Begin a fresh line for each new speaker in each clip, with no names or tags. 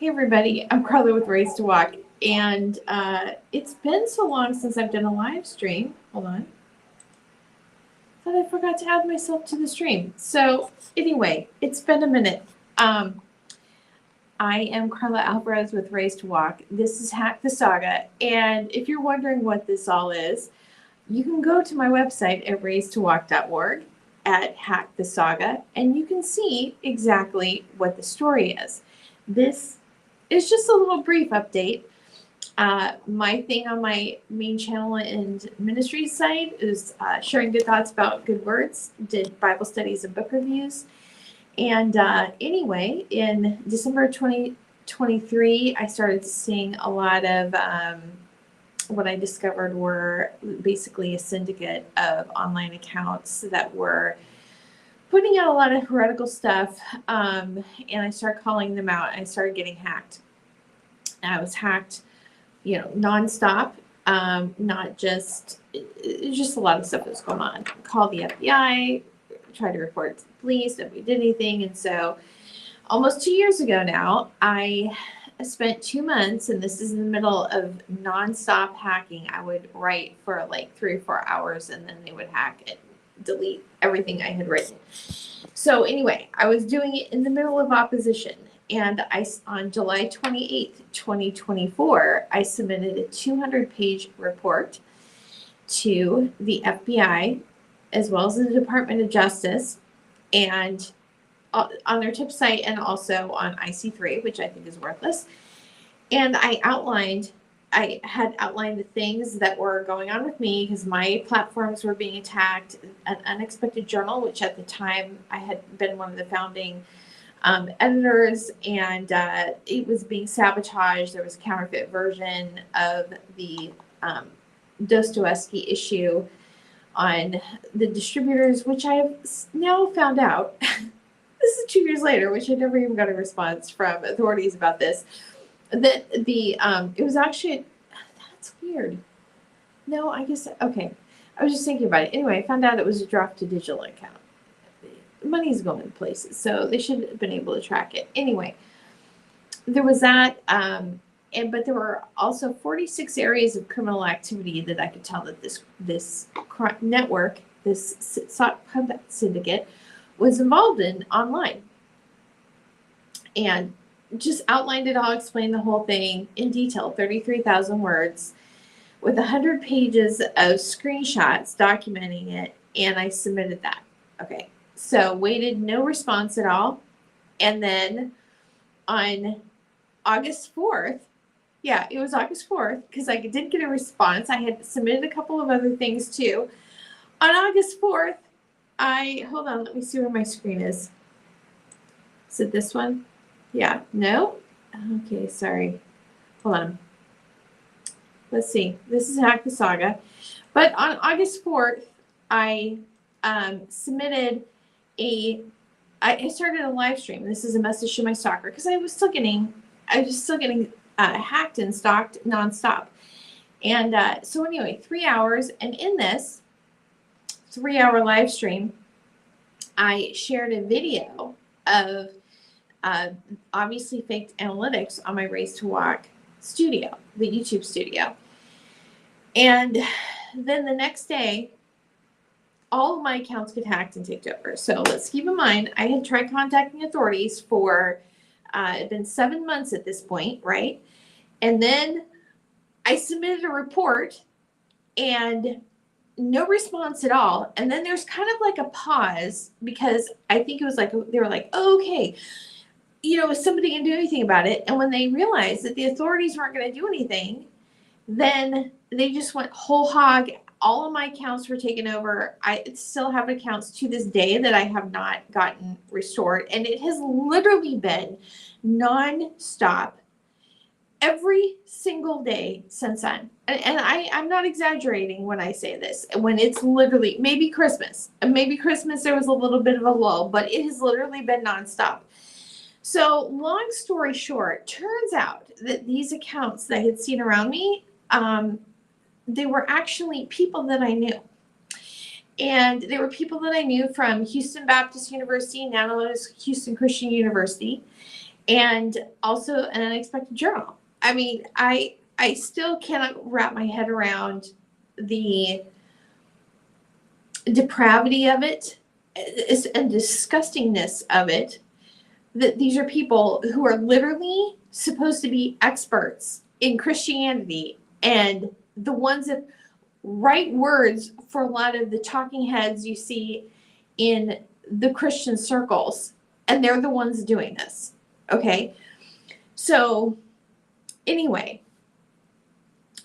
Hey everybody, I'm Carla with Race to Walk, and it's been so long since I've done a live stream. Hold on. Thought I forgot to add myself to the stream. So anyway, it's been a minute. I am Carla Alvarez with Race to Walk. This is Hack the Saga, and if you're wondering what this all is, you can go to my website at racetowalk.org at Hack the Saga, and you can see exactly what the story is. This is just a little brief update. My thing on my main channel and ministry site is sharing good thoughts about good words, did Bible studies and book reviews. And anyway, in December 2023, I started seeing a lot of what I discovered were basically a syndicate of online accounts that were putting out a lot of heretical stuff. And I started calling them out. I started getting hacked. I was hacked, nonstop. Not just a lot of stuff that was going on. Called the FBI, tried to report it to the police, nobody did anything. And so almost 2 years ago now, I spent 2 months, and this is in the middle of nonstop hacking. I would write for like 3 or 4 hours, and then they would hack and delete everything I had written. So anyway, I was doing it in the middle of opposition. And on July 28th, 2024, I submitted a 200-page report to the FBI, as well as the Department of Justice, and on their tip site, and also on IC3, which I think is worthless. And I had outlined the things that were going on with me because my platforms were being attacked. An unexpected journal, which at the time I had been one of the founding editors, and it was being sabotaged. There was a counterfeit version of the Dostoevsky issue on the distributors, which I have now found out. This is 2 years later, which I never even got a response from authorities about this. That it was actually, that's weird. No, I guess, okay. I was just thinking about it. Anyway, I found out it was a drop to digital account. Money's going places, so they should have been able to track it. Anyway, there was that, but there were also 46 areas of criminal activity that I could tell that this network, this syndicate, was involved in online. And just outlined it all, explained the whole thing in detail, 33,000 words, with 100 pages of screenshots documenting it, and I submitted that. Okay. So waited, no response at all. And then on August 4th, yeah, it was August 4th, because I did get a response. I had submitted a couple of other things too. On August 4th, hold on, let me see where my screen is. Is it this one? Yeah, no? Okay, sorry. Hold on. Let's see. This is Hack the Saga. But on August 4th, I submitted I started a live stream. This is a message to my stalker because I was still getting hacked and stalked nonstop. And so anyway, 3 hours, and in this 3-hour live stream, I shared a video of obviously faked analytics on my Race to Walk studio, the YouTube studio. And then the next day, all of my accounts get hacked and taken over. So let's keep in mind, I had tried contacting authorities for, it's been 7 months at this point, right? And then I submitted a report and no response at all. And then there's kind of like a pause because I think it was like, they were like, oh, okay, is somebody going to do anything about it? And when they realized that the authorities weren't going to do anything, then they just went whole hog. All of my accounts were taken over. I still have accounts to this day that I have not gotten restored. And it has literally been non-stop every single day since then. And I'm not exaggerating when I say this. When it's literally, maybe Christmas there was a little bit of a lull, but it has literally been nonstop. So long story short, turns out that these accounts that I had seen around me, they were actually people that I knew. And they were people that I knew from Houston Baptist University, now known as Houston Christian University. and also an unexpected journal. I mean, I still cannot wrap my head around the depravity of it and disgustingness of it, that these are people who are literally supposed to be experts in Christianity and the ones that write words for a lot of the talking heads you see in the Christian circles, and they're the ones doing this. Okay, so anyway,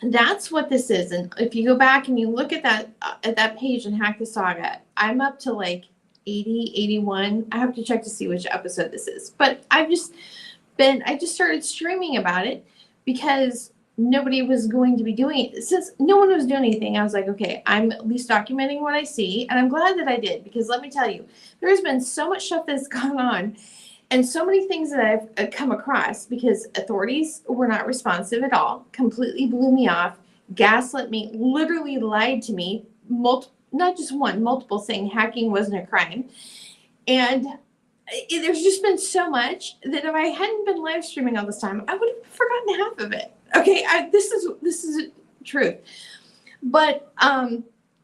that's what this is. And if you go back and you look at that page in Hack the Saga, I'm up to like 80, 81. I have to check to see which episode this is. But I just started streaming about it because nobody was going to be doing it. Since no one was doing anything, I was like, okay, I'm at least documenting what I see. And I'm glad that I did, because let me tell you, there's been so much stuff that's gone on and so many things that I've come across because authorities were not responsive at all, completely blew me off, gaslit me, literally lied to me, not just one, multiple, saying hacking wasn't a crime. And there's just been so much that if I hadn't been live streaming all this time, I would have forgotten half of it. Okay, this is truth. But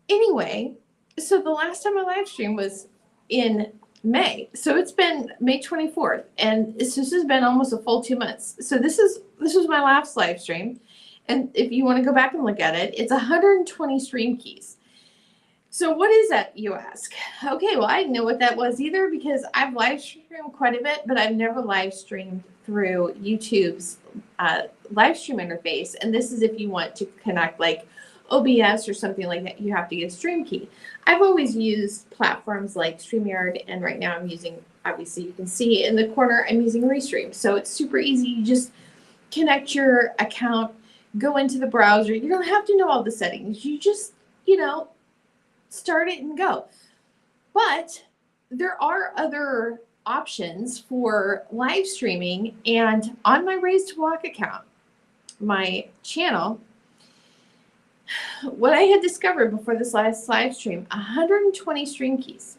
anyway, so the last time I live streamed was in May. So it's been May 24th, and this has been almost a full 2 months. So this was my last live stream. And if you want to go back and look at it, it's 120 stream keys. So what is that, you ask? Okay, well, I didn't know what that was either, because I've live streamed quite a bit, but I've never live streamed through YouTube's live stream interface. And this is if you want to connect like OBS or something like that, you have to get a stream key. I've always used platforms like StreamYard, and right now I'm using, obviously you can see in the corner, I'm using Restream. So it's super easy. You just connect your account, go into the browser. You don't have to know all the settings. You just, start it and go. But there are other options for live streaming, and on my Raised to Walk account, my channel, what I had discovered before this last live stream, 120 stream keys.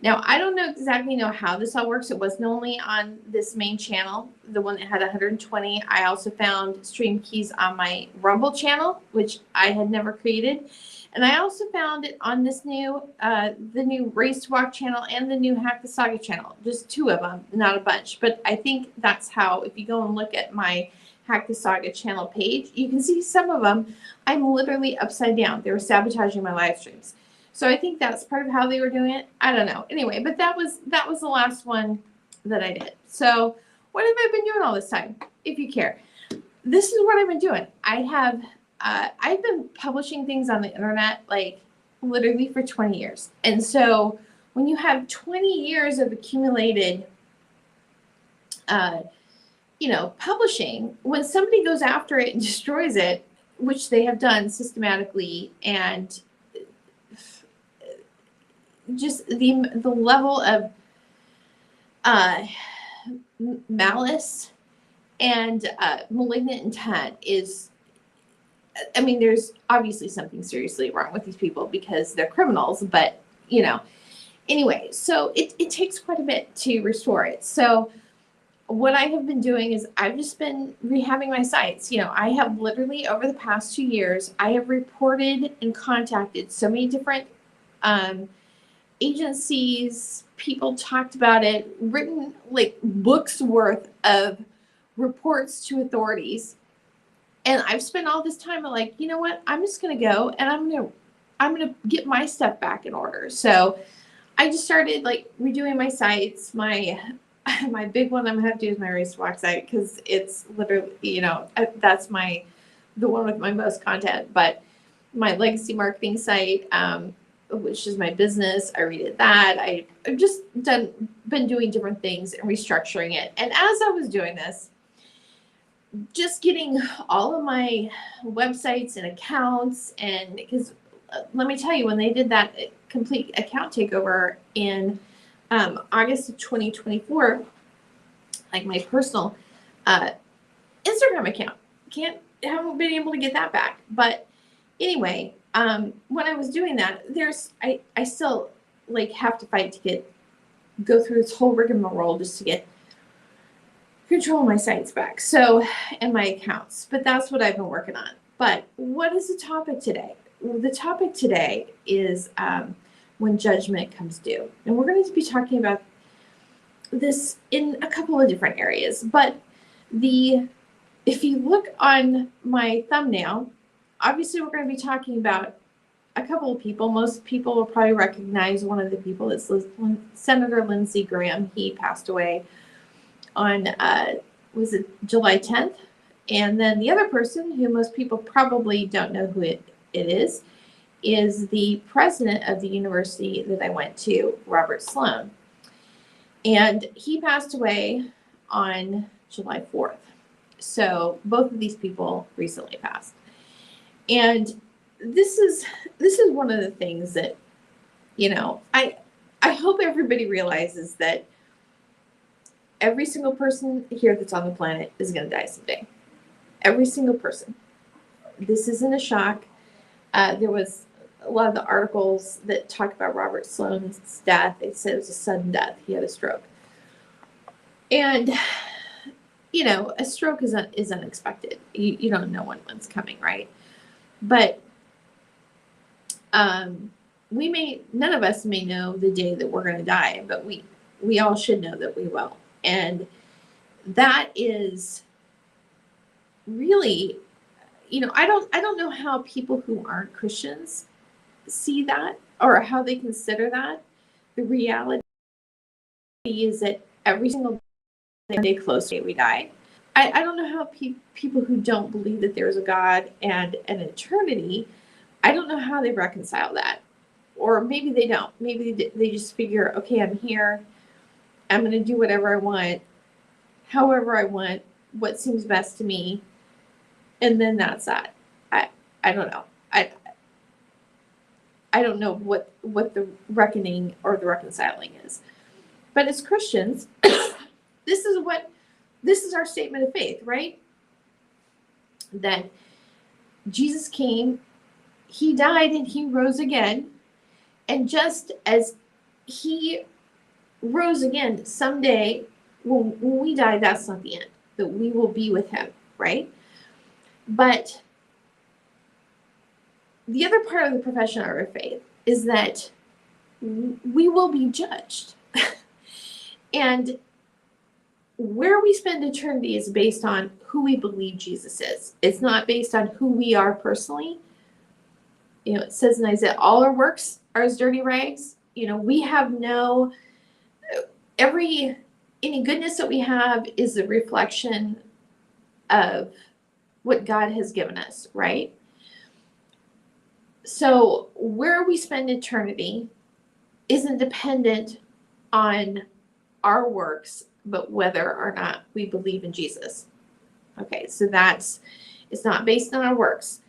Now, I don't exactly know how this all works. It wasn't only on this main channel, the one that had 120. I also found stream keys on my Rumble channel, which I had never created. And I also found it on this new, the new Raised to Walk channel and the new Hack the Saga channel. Just 2 of them, not a bunch. But I think that's how, if you go and look at my Hack the Saga channel page, you can see some of them, I'm literally upside down. They were sabotaging my live streams. So I think that's part of how they were doing it. I don't know. Anyway, but that was the last one that I did. So what have I been doing all this time, if you care? This is what I've been doing. I've been publishing things on the internet like literally for 20 years. And so when you have 20 years of accumulated, publishing, when somebody goes after it and destroys it, which they have done systematically, and just the level of malice and malignant intent is, I mean, there's obviously something seriously wrong with these people because they're criminals, but, anyway, so it takes quite a bit to restore it. So what I have been doing is I've just been rehabbing my sites. I have literally, over the past 2 years, I have reported and contacted so many different agencies. People talked about it, written like books worth of reports to authorities. And I've spent all this time like, you know what? I'm just going to go and I'm going to get my stuff back in order. So I just started like redoing my sites. My big one I'm going to have to do is my Raised to Walk site, because it's literally, that's the one with my most content. But my legacy marketing site, which is my business, I redid that. I've just been doing different things and restructuring it. And as I was doing this, just getting all of my websites and accounts, and because let me tell you, when they did that complete account takeover in August of 2024, like my personal Instagram account, haven't been able to get that back. But anyway, when I was doing that, I still like have to fight to go through this whole rigmarole just to get control my sites back. So, and my accounts. But that's what I've been working on. But what is the topic today? Well, the topic today is when judgment comes due. And we're going to be talking about this in a couple of different areas. But if you look on my thumbnail, obviously we're going to be talking about a couple of people. Most people will probably recognize one of the people. It's Senator Lindsey Graham. He passed away on, was it July 10th? And then the other person, who most people probably don't know who it is the president of the university that I went to, Robert Sloan. And he passed away on July 4th. So both of these people recently passed. And this is one of the things that, I hope everybody realizes that every single person here that's on the planet is going to die someday. Every single person. This isn't a shock. There was a lot of the articles that talk about Robert Sloan's death. They said it was a sudden death. He had a stroke. And, a stroke is unexpected. You don't know when one's coming, right? But none of us may know the day that we're going to die, but we all should know that we will. And that is really, I don't know how people who aren't Christians see that or how they consider that. The reality is that every single day closer we die. I don't know how people who don't believe that there's a God and an eternity, I don't know how they reconcile that. Or maybe they don't. Maybe they just figure, okay, I'm here. I'm going to do whatever I want, however I want, what seems best to me. And then that's that. I don't know. I don't know what the reckoning or the reconciling is. But as Christians, this is our statement of faith, right? That Jesus came, he died, and he rose again. And just as he rose again, someday when we die, that's not the end. That we will be with him, right? But the other part of the profession of our faith is that we will be judged. And where we spend eternity is based on who we believe Jesus is. It's not based on who we are personally. It says in Isaiah, all our works are as dirty rags. We have any goodness that we have is a reflection of what God has given us, right? So where we spend eternity isn't dependent on our works, but whether or not we believe in Jesus. Okay, so it's not based on our works.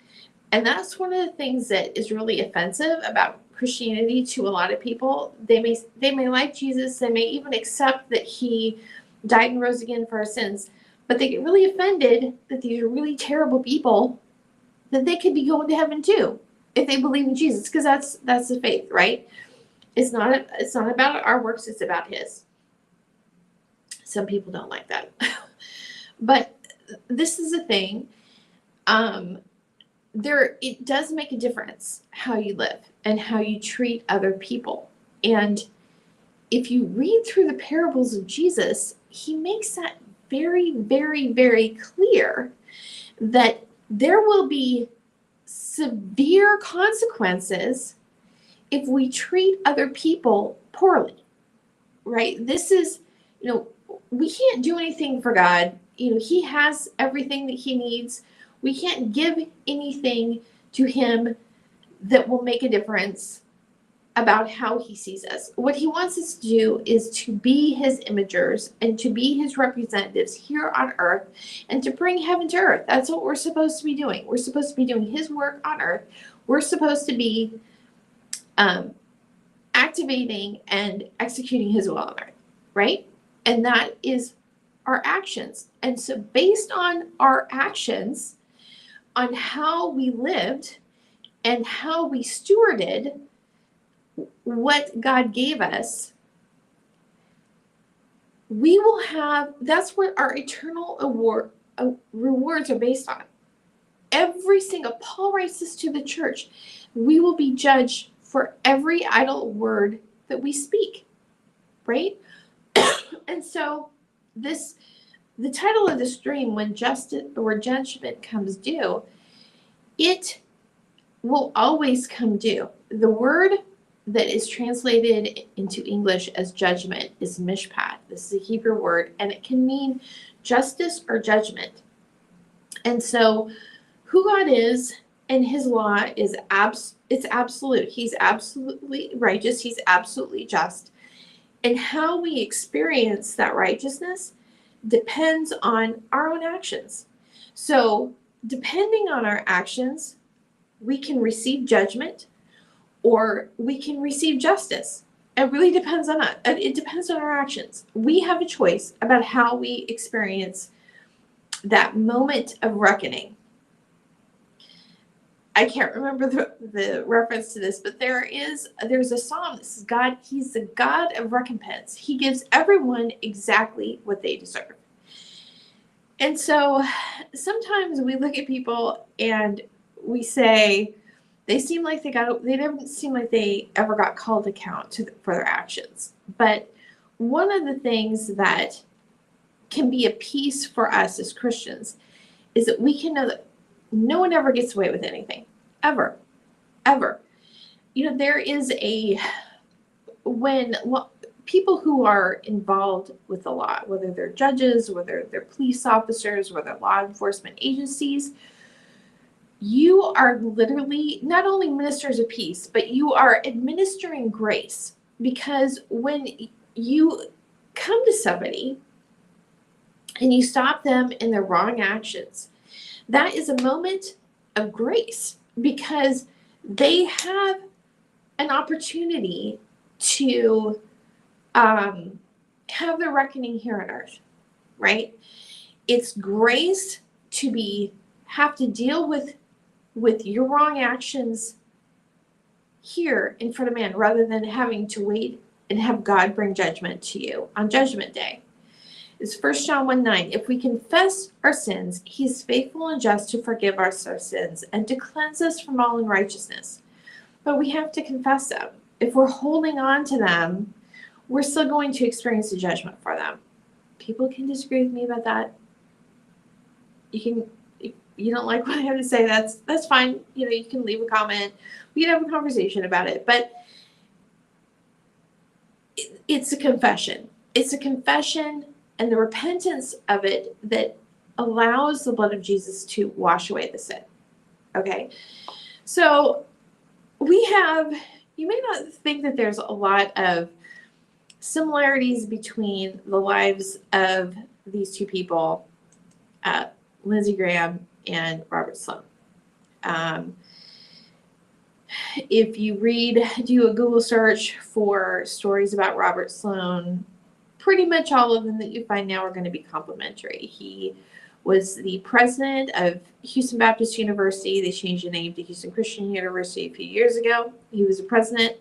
And that's one of the things that is really offensive about Christianity to a lot of people. They may like Jesus, they may even accept that he died and rose again for our sins, but they get really offended that these are really terrible people, that they could be going to heaven too if they believe in Jesus, because that's the faith, right? It's not about our works, it's about his. Some people don't like that. But this is the thing. It does make a difference how you live and how you treat other people. And if you read through the parables of Jesus, he makes that very, very, very clear that there will be severe consequences if we treat other people poorly, right? This is, we can't do anything for God. He has everything that he needs. We can't give anything to him that will make a difference about how he sees us. What he wants us to do is to be his imagers and to be his representatives here on earth and to bring heaven to earth. That's what we're supposed to be doing. We're supposed to be doing his work on earth. We're supposed to be activating and executing his will on earth, right? And that is our actions. And so based on our actions, on how we lived and how we stewarded what God gave us, we will have, that's what our eternal rewards are based on. Every single, Paul writes this to the church, we will be judged for every idle word that we speak, right? And so the title of this dream, when justice or judgment comes due, it will always come due. The word that is translated into English as judgment is mishpat. This is a Hebrew word, and it can mean justice or judgment. And so who God is and his law is it's absolute. He's absolutely righteous. He's absolutely just. And how we experience that righteousness depends on our own actions. So depending on our actions, we can receive judgment or we can receive justice. It really depends on us. It depends on our actions. We have a choice about how we experience that moment of reckoning. I can't remember the reference to this, but there's a psalm. This is God. He's the God of recompense. He gives everyone exactly what they deserve. And so sometimes we look at people and we say, they never seem like they ever got called to account for their actions. But one of the things that can be a peace for us as Christians is that we can know that no one ever gets away with anything, ever. There is when people who are involved with the law, whether they're judges, whether they're police officers, whether law enforcement agencies, you are literally not only ministers of peace, but you are administering grace. Because when you come to somebody and you stop them in their wrong actions, that is a moment of grace, because they have an opportunity to have their reckoning here on earth, right? It's grace to have to deal with your wrong actions here in front of man, rather than having to wait and have God bring judgment to you on Judgment Day. It's 1 John 1:9. If we confess our sins, he's faithful and just to forgive us our sins and to cleanse us from all unrighteousness. But we have to confess them. If we're holding on to them, we're still going to experience a judgment for them. People can disagree with me about that. If you don't like what I have to say, that's fine. You can leave a comment. We can have a conversation about it. But it's a confession. It's a confession and the repentance of it that allows the blood of Jesus to wash away the sin. Okay? So you may not think that there's a lot of similarities between the lives of these two people, Lindsey Graham and Robert Sloan. If you do a Google search for stories about Robert Sloan, pretty much all of them that you find now are going to be complimentary. He was the president of Houston Baptist University. They changed the name to Houston Christian University a few years ago. He was a president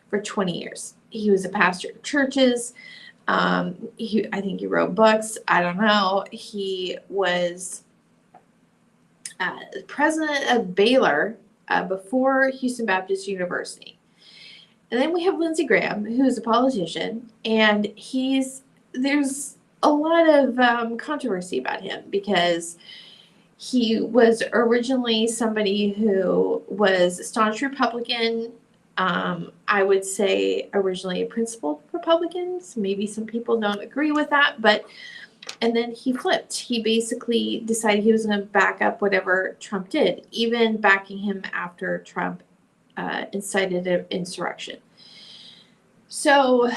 for 20 years. He was a pastor of churches. I think he wrote books. I don't know. He was president of Baylor before Houston Baptist University. And then we have Lindsey Graham, who's a politician, and there's a lot of controversy about him, because he was originally somebody who was a staunch Republican. I would say originally a principled Republican. So maybe some people don't agree with that, and then he flipped. He basically decided he was going to back up whatever Trump did, even backing him after Trump incited an insurrection. So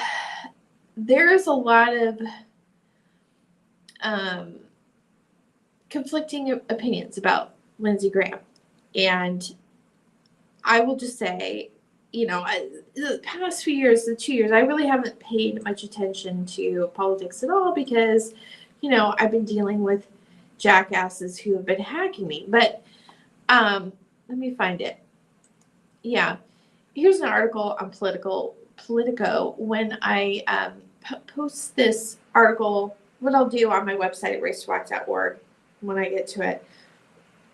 there's a lot of conflicting opinions about Lindsey Graham. And I will just say, the past few years, the 2 years, I really haven't paid much attention to politics at all, because, I've been dealing with jackasses who have been hacking me. But let me find it. Yeah. Here's an article on Politico when I post this article, what I'll do on my website at racetowalk.org when I get to it,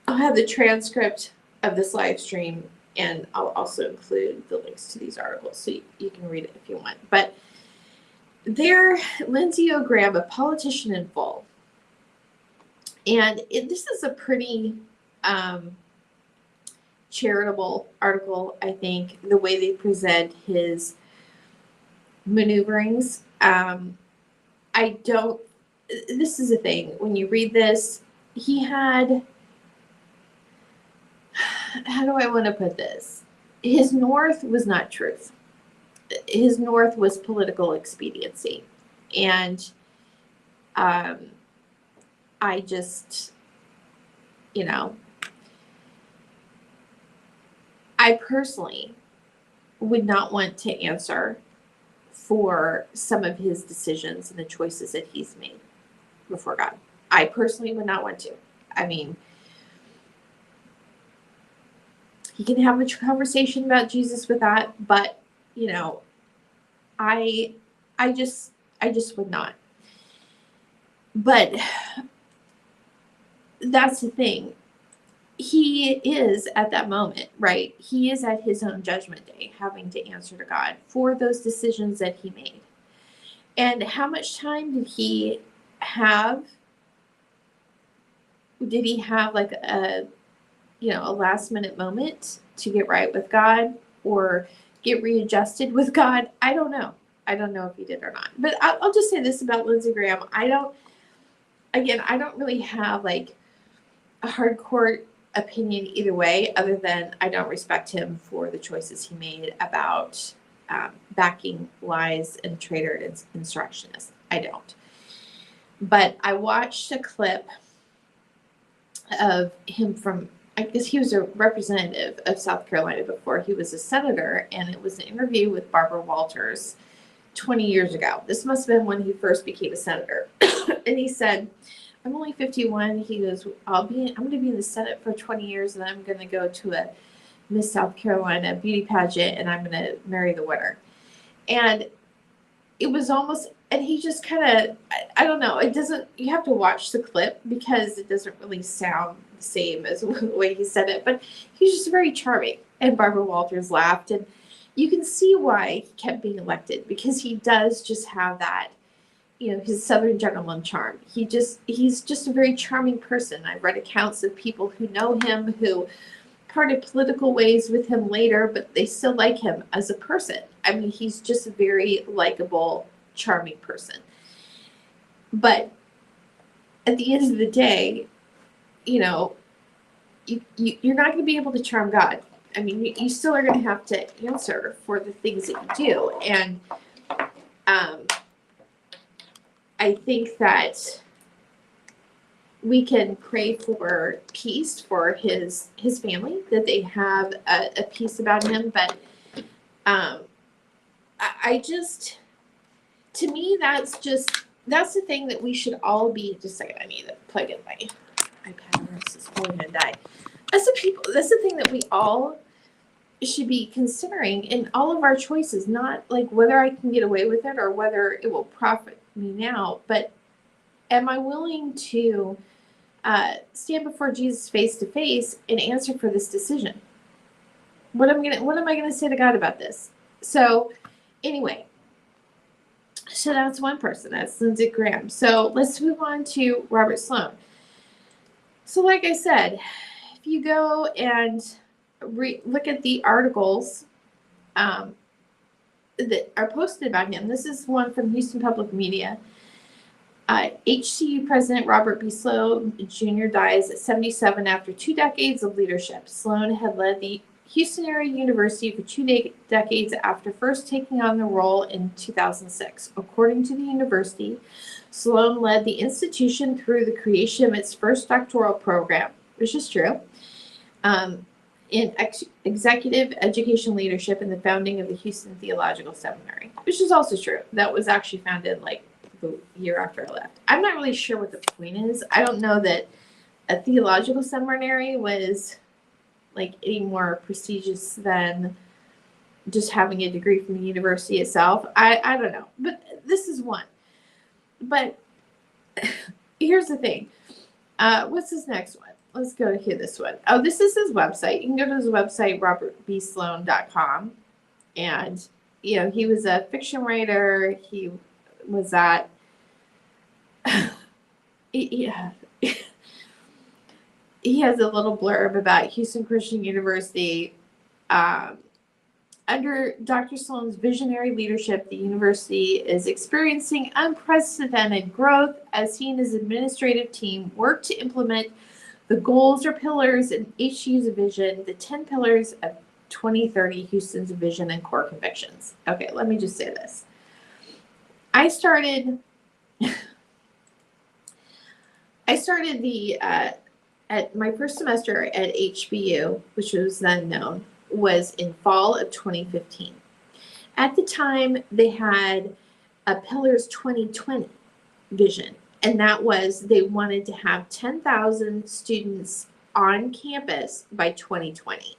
I'll have the transcript of this live stream, and I'll also include the links to these articles so you can read it if you want. But there, Lindsey Graham, a politician in full. And this is a pretty charitable article, I think, the way they present his maneuverings. This is a thing. When you read this, he had, how do I want to put this? His north was not truth. His north was political expediency. And I just, I personally would not want to answer for some of his decisions and the choices that he's made before God. I personally would not want to. I mean, he can have a conversation about Jesus with that, but I just would not. But that's the thing. He is at that moment, right? He is at his own judgment day, having to answer to God for those decisions that he made. And how much time did he have? Did he have like a last minute moment to get right with God or get readjusted with God? I don't know. I don't know if he did or not. But I'll just say this about Lindsey Graham. I don't really have like a hardcore opinion either way, other than I don't respect him for the choices he made about backing lies and traitor insurrectionists. I don't. But I watched a clip of him from, I guess he was a representative of South Carolina before he was a senator, and it was an interview with Barbara Walters 20 years ago. This must have been when he first became a senator. And he said, I'm only 51. He goes, I'm going to be in the Senate for 20 years, and I'm going to go to a Miss South Carolina beauty pageant, and I'm going to marry the winner. And it was almost, and he just kind of, I don't know, you have to watch the clip because it doesn't really sound the same as the way he said it, but he's just very charming. And Barbara Walters laughed, and you can see why he kept being elected, because he does just have that, his Southern gentleman charm. He's just a very charming person. I've read accounts of people who know him, who parted political ways with him later, but they still like him as a person. I mean, he's just a very likable, charming person. But at the end of the day, you're not going to be able to charm God. I mean, you still are going to have to answer for the things that you do. And I think that we can pray for peace for his family, that they have a peace about him. But I just, to me, that's the thing that we should all be. Just a second, I need to plug in my iPad, or else it's probably gonna die. That's the thing that we all should be considering in all of our choices, not like whether I can get away with it or whether it will profit me now, but am I willing to stand before Jesus face to face and answer for this decision? What am I gonna say to God about this? So anyway, so that's one person. That's Lindsey Graham. So let's move on to Robert Sloan. So like I said, if you go and look at the articles that are posted about him, this is one from Houston Public Media. HCU President Robert B. Sloan Jr. dies at 77 after 2 decades of leadership. Sloan had led the Houston Area University for 2 decades after first taking on the role in 2006. According to the university, Sloan led the institution through the creation of its first doctoral program, which is true, in executive education leadership and the founding of the Houston Theological Seminary, which is also true. That was actually founded like the year after I left. I'm not really sure what the point is. I don't know that a theological seminary was like any more prestigious than just having a degree from the university itself. I don't know, but this is one. But here's the thing. What's this next one? Let's go to this one. Oh, this is his website. You can go to his website, robertbsloan.com. And, he was a fiction writer. He was at, yeah. He has a little blurb about Houston Christian University. Under Dr. Sloan's visionary leadership, the university is experiencing unprecedented growth as he and his administrative team work to implement the goals or pillars in HU's vision, the 10 pillars of 2030 Houston's vision and core convictions. Okay, let me just say this. I started at my first semester at HBU, which was then known, was in fall of 2015. At the time, they had a Pillars 2020 vision, and that was they wanted to have 10,000 students on campus by 2020.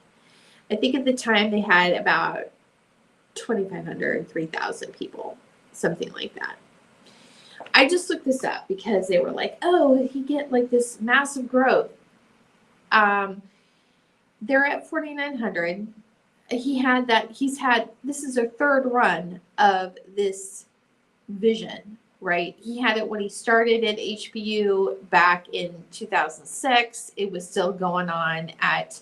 I think at the time they had about 2,500, 3,000 people, something like that. I just looked this up because they were like, oh, he get like this massive growth. They're at 4,900. This is their third run of this vision, right? He had it when he started at HBU back in 2006. It was still going on at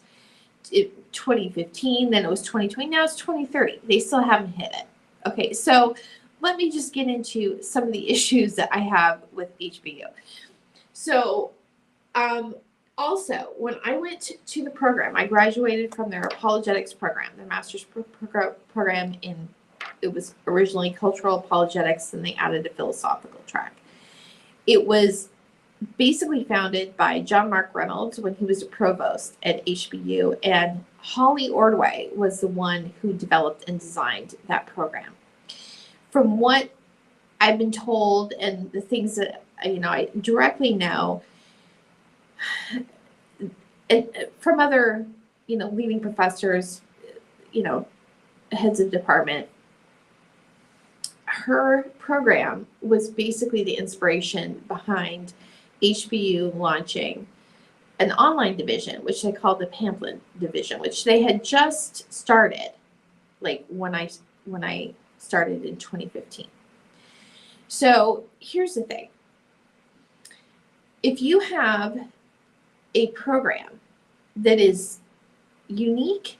2015. Then it was 2020. Now it's 2030. They still haven't hit it. Okay, so let me just get into some of the issues that I have with HBU. So, also, when I went to the program, I graduated from their apologetics program, their master's program it was originally cultural apologetics, and they added a philosophical track. It was basically founded by John Mark Reynolds when he was a provost at HBU, and Holly Ordway was the one who developed and designed that program. From what I've been told and the things that I directly know, and from other leading professors, heads of department, her program was basically the inspiration behind HBU launching an online division, which they called the pamphlet division, which they had just started, like when I started in 2015. So here's the thing. If you have a program that is unique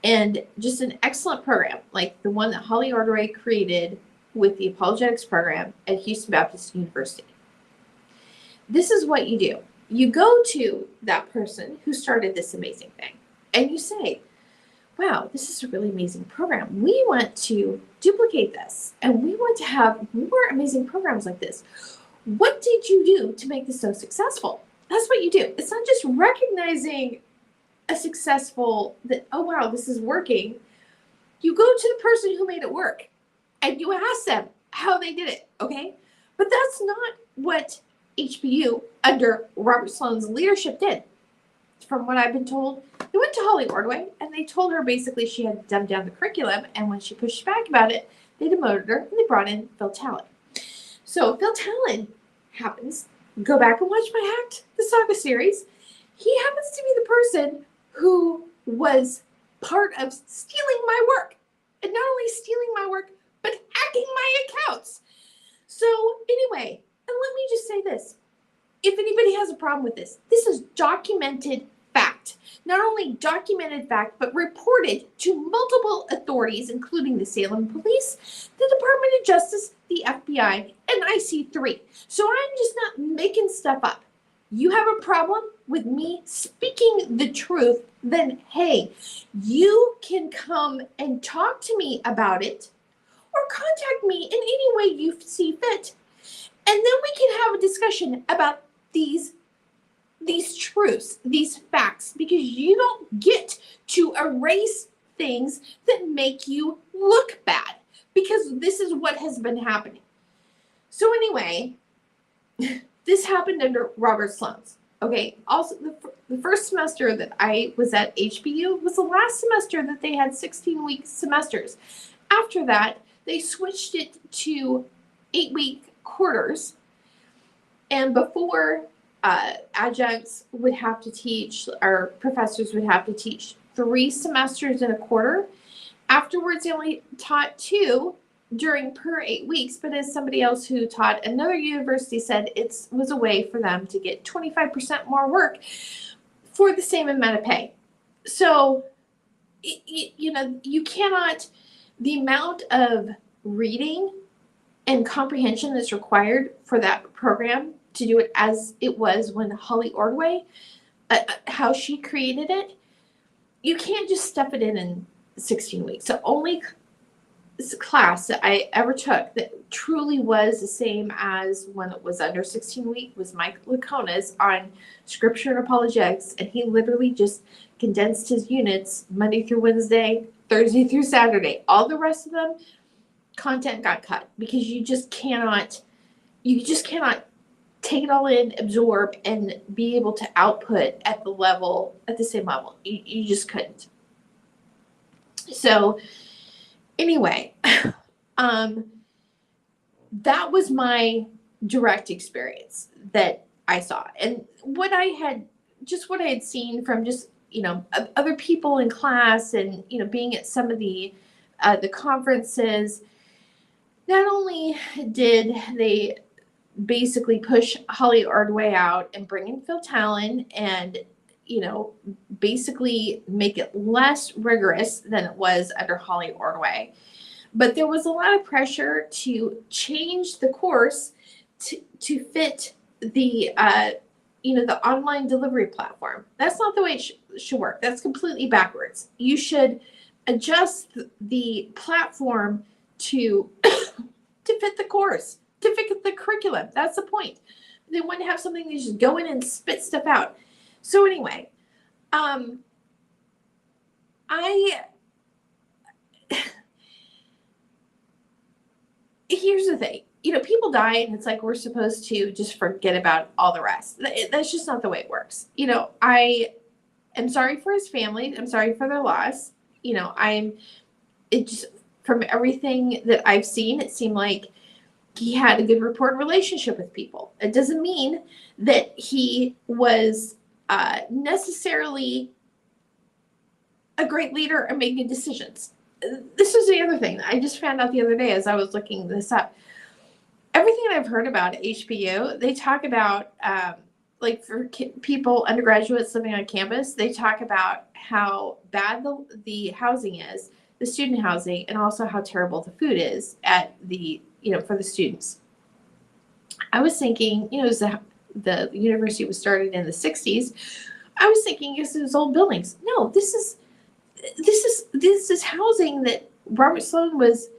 and just an excellent program, like the one that Holly Ordway created with the apologetics program at Houston Baptist University, this is what you do. You go to that person who started this amazing thing and you say, wow, this is a really amazing program. We want to duplicate this and we want to have more amazing programs like this. What did you do to make this so successful? That's what you do. It's not just recognizing a successful that, oh, wow, this is working. You go to the person who made it work and you ask them how they did it, okay? But that's not what HBU under Robert Sloan's leadership did. From what I've been told, they went to Holly Ordway and they told her basically she had to dumb down the curriculum, and when she pushed back about it, they demoted her and they brought in Phil Talon. So Phil Talon happens, go back and watch my Hacked the Saga series. He happens to be the person who was part of stealing my work. And not only stealing my work, but hacking my accounts. So anyway, and let me just say this. If anybody has a problem with this, this is documented fact. Not only documented fact, but reported to multiple authorities, including the Salem Police, the Department of Justice, the FBI, and IC3. So I'm just not making stuff up. You have a problem with me speaking the truth, then hey, you can come and talk to me about it or contact me in any way you see fit. And then we can have a discussion about these truths, these facts, because you don't get to erase things that make you look bad, because this is what has been happening. So anyway, this happened under Robert Sloan's. Okay, also the first semester that I was at HBU was the last semester that they had 16-week semesters. After that, they switched it to 8-week quarters. And before, adjuncts would have to teach, or professors would have to teach 3 semesters in a quarter. Afterwards, they only taught 2 during per 8 weeks. But as somebody else who taught another university said, it was a way for them to get 25% more work for the same amount of pay. So, you cannot, the amount of reading and comprehension that's required for that program to do it as it was when Holly Ordway, how she created it, you can't just stuff it in 16 weeks. The only class that I ever took that truly was the same as when it was under 16 week was Mike Lacona's on scripture and apologetics, and he literally just condensed his units Monday through Wednesday, Thursday through Saturday. All the rest of them, content got cut because you just cannot take it all in, absorb, and be able to output at the same level. You just couldn't. So anyway, that was my direct experience that I saw. And what I had seen from just, other people in class and, being at some of the conferences, not only did they basically push Holly Ordway out and bring in Phil Talon and, basically make it less rigorous than it was under Holly Ordway, but there was a lot of pressure to change the course to fit the, the online delivery platform. That's not the way it should work. That's completely backwards. You should adjust the platform to fit the course, to fit the curriculum. That's the point. They want to have something that just go in and spit stuff out. So anyway, here's the thing. People die, and it's like we're supposed to just forget about all the rest. That's just not the way it works. I am sorry for his family. I'm sorry for their loss. From everything that I've seen, it seemed like he had a good rapport and relationship with people. It doesn't mean that he was necessarily a great leader and making decisions. This is the other thing that I just found out the other day as I was looking this up. Everything that I've heard about at HBU, they talk about, like for people, undergraduates living on campus, they talk about how bad the housing is, the student housing, and also how terrible the food is at the, for the students. I was thinking, the university was started in the 60s. I was thinking this is old buildings. No, this is housing that Robert Sloan was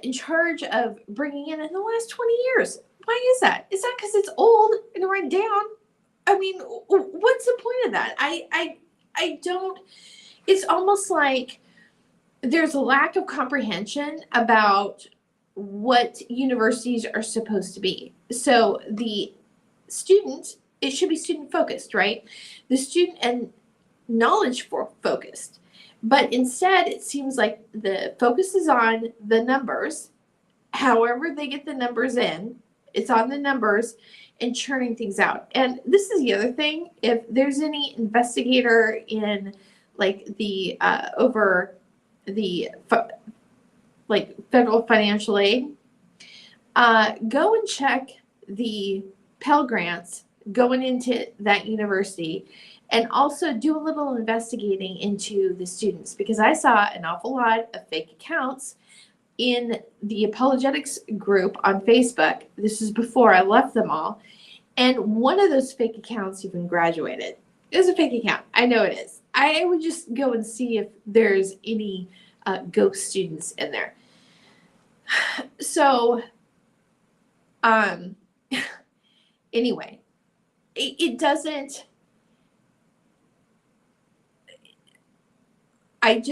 in charge of bringing in the last 20 years. Why is that? Is that because it's old and run down? I mean, what's the point of that? I don't. It's almost like there's a lack of comprehension about what universities are supposed to be. So the student, it should be student focused, right? The student and knowledge focused. But instead, it seems like the focus is on the numbers. However they get the numbers in, it's on the numbers and churning things out. And this is the other thing. If there's any investigator in like the over the like federal financial aid, go and check the Pell Grants going into that university, and also do a little investigating into the students, because I saw an awful lot of fake accounts in the apologetics group on Facebook. This is before I left them all. And one of those fake accounts even graduated. It was a fake account. I know it is. I would just go and see if there's any ghost students in there. So, anyway, it doesn't, I'm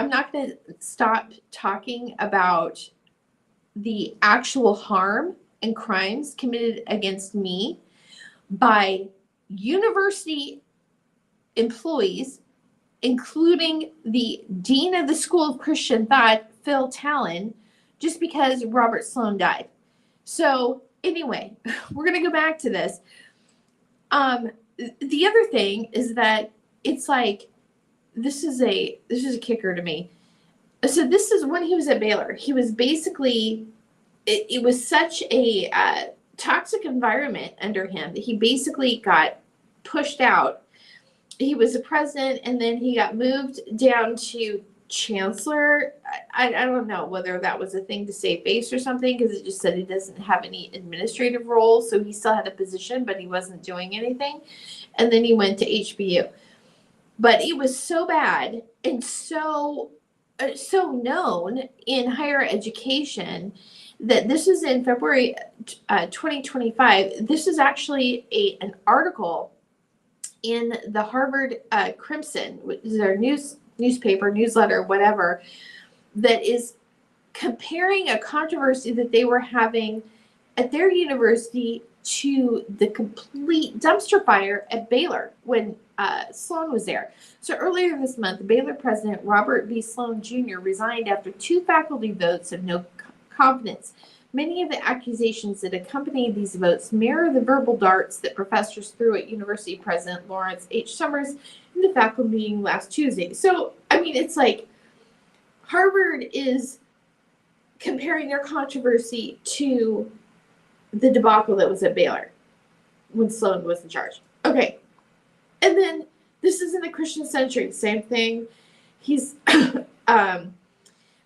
not going to stop talking about the actual harm and crimes committed against me by university employees, including the dean of the School of Christian Thought, Phil Talon, just because Robert Sloan died. So anyway, we're going to go back to this. The other thing is that it's like, this is a kicker to me. So this is when he was at Baylor. He was basically, it was such a toxic environment under him that he basically got pushed out. He was a president, and then he got moved down to chancellor. I don't know whether that was a thing to save face or something, because it just said he doesn't have any administrative role, so he still had a position, but he wasn't doing anything. And then he went to HBU. But it was so bad and so known in higher education that this is in February 2025. This is actually an article in the Harvard Crimson, which is their newspaper, newsletter, whatever, that is comparing a controversy that they were having at their university to the complete dumpster fire at Baylor when Sloan was there. So earlier this month, Baylor President Robert B. Sloan Jr. resigned after 2 faculty votes of no confidence. Many of the accusations that accompany these votes mirror the verbal darts that professors threw at University President Lawrence H. Summers in the faculty meeting last Tuesday. So, I mean, it's like Harvard is comparing their controversy to the debacle that was at Baylor when Sloan was in charge. Okay. And then this is in the Christian Century, same thing. He's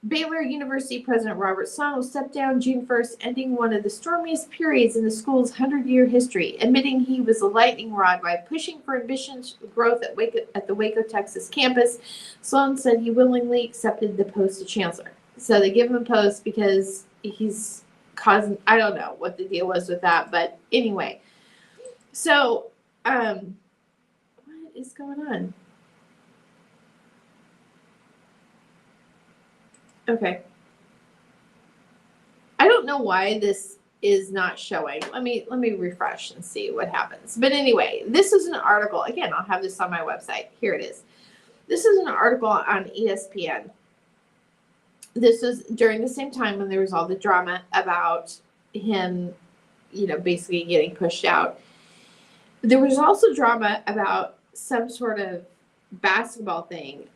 Baylor University President Robert Sloan will step down June 1st, ending one of the stormiest periods in the school's 100-year history, admitting he was a lightning rod by pushing for ambitious growth at the Waco, Texas campus. Sloan said he willingly accepted the post of chancellor. So they give him a post because he's causing, I don't know what the deal was with that, but anyway. So, what is going on? Okay. I don't know why this is not showing. Let me refresh and see what happens. But anyway, this is an article. Again, I'll have this on my website. Here it is. This is an article on ESPN. This was during the same time when there was all the drama about him, basically getting pushed out. There was also drama about some sort of basketball thing.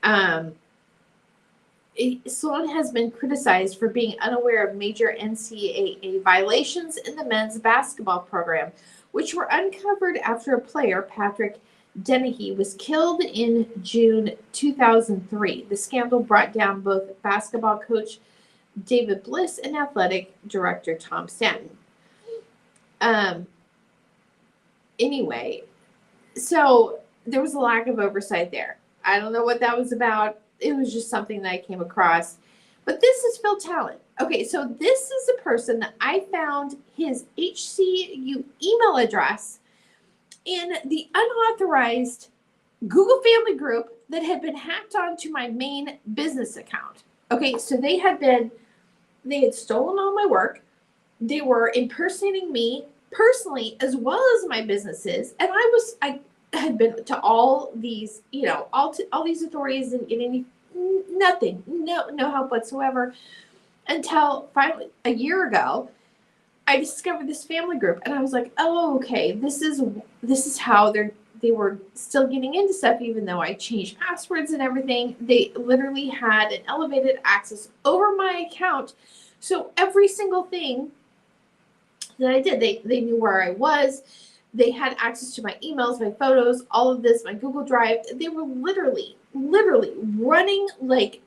Sloan has been criticized for being unaware of major NCAA violations in the men's basketball program, which were uncovered after a player, Patrick Dennehy, was killed in June 2003. The scandal brought down both basketball coach David Bliss and athletic director Tom Stanton. Anyway, so there was a lack of oversight there. I don't know what that was about. It was just something that I came across. But this is Phil Talent. Okay, so this is a person that I found his HCU email address in the unauthorized Google Family group that had been hacked onto my main business account. Okay, so they had stolen all my work. They were impersonating me personally as well as my businesses, and I had been to all these, all these authorities and get nothing, no help whatsoever, until finally a year ago, I discovered this family group, and I was like, oh, okay, this is how they were still getting into stuff, even though I changed passwords and everything. They literally had an elevated access over my account, so every single thing that I did, they knew where I was. They had access to my emails, my photos, all of this, my Google Drive. They were literally running like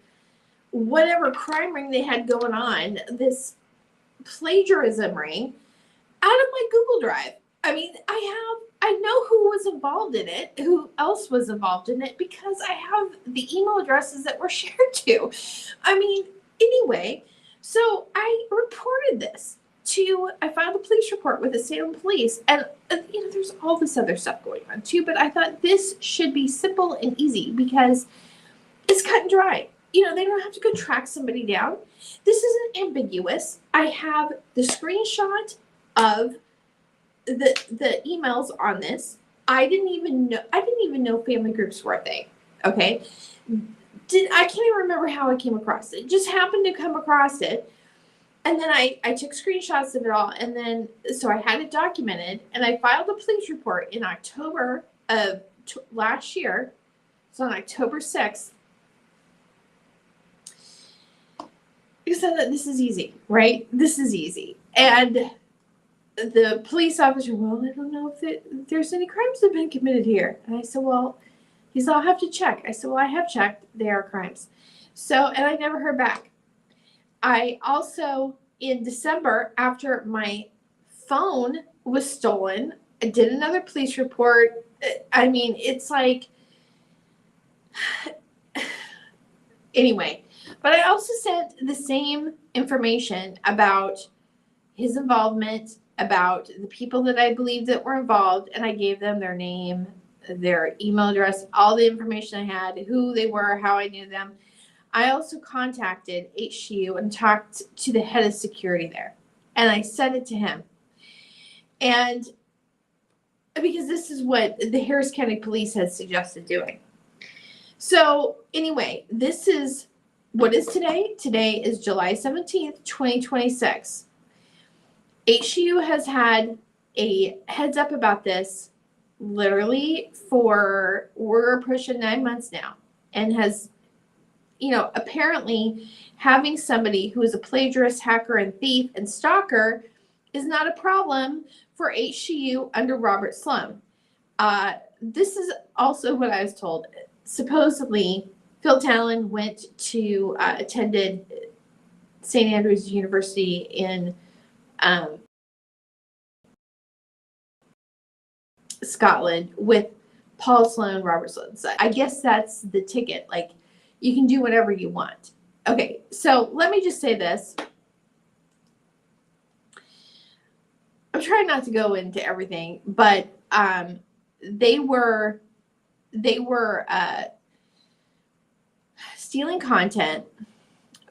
whatever crime ring they had going on, this plagiarism ring, out of my Google Drive. I mean, I know who was involved in it, who else was involved in it, because I have the email addresses that were shared to. I mean, anyway, so I reported this. I filed a police report with the Salem police, and there's all this other stuff going on too, but I thought this should be simple and easy because it's cut and dry. They don't have to go track somebody down. This isn't ambiguous. I have the screenshot of the emails on this. I didn't even know family groups were a thing. Okay. I can't even remember how I came across it. Just happened to come across it. And then I took screenshots of it all, and then so I had it documented, and I filed a police report in October of last year. So on October 6th, I said that this is easy, right? This is easy. And the police officer, well, I don't know if there's any crimes that have been committed here. And I said, well, he said, I'll have to check. I said, well, I have checked. They are crimes. So, and I never heard back. I also, in December, after my phone was stolen, I did another police report. I mean, it's like, anyway. But I also sent the same information about his involvement, about the people that I believed that were involved, and I gave them their name, their email address, all the information I had, who they were, how I knew them. I also contacted HCU and talked to the head of security there, and I sent it to him. And because this is what the Harris County Police had suggested doing. So anyway, this is what is today. Today is July 17th, 2026. HCU has had a heads up about this literally we're approaching 9 months now, and has, apparently having somebody who is a plagiarist, hacker, and thief and stalker is not a problem for HCU under Robert Sloan. This is also what I was told. Supposedly, Phil Talon attended St. Andrews University in Scotland with Paul Sloan, Robert Sloan. So I guess that's the ticket. Like, you can do whatever you want. Okay, so let me just say this. I'm trying not to go into everything, but they were stealing content